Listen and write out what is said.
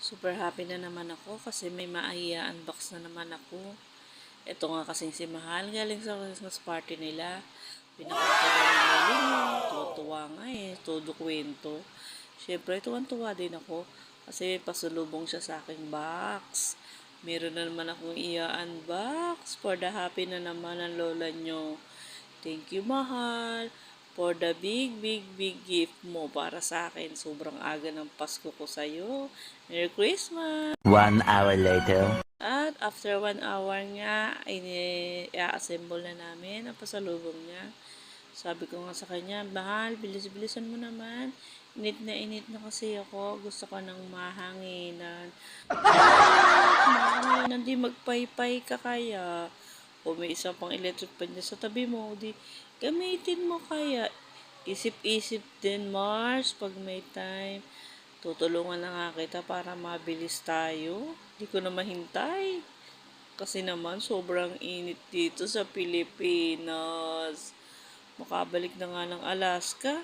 Super happy na naman ako kasi may unbox na naman ako. Ito nga kasing si Mahal, galing sa Christmas party nila. Pinakita daw ng lolo niya. Tuwa nga todo kwento. Siyempre, tuwan-tuwa din ako kasi pasulubong siya sa aking box. Meron na naman akong unbox for the happy na naman ng lola nyo. Thank you, Mahal, for the big gift mo para sa akin. Sobrang aga ng Pasko ko sa'yo. Merry Christmas! 1 hour later. At after 1 hour nga, i-assemble na namin ang pasalubong niya. Sabi ko nga sa kanya, Mahal, bilis-bilisan mo naman. Init na kasi ako. Gusto ko ng mahanginan. Mahanginan, di magpaypay ka kaya. O may isang pang electric pan niya sa tabi mo, di gamitin mo kaya. Isip-isip din, Mars, pag may time. Tutulungan na nga kita para mabilis tayo. Di ko na mahintay. Kasi naman, sobrang init dito sa Pilipinas. Makabalik na nga ng Alaska.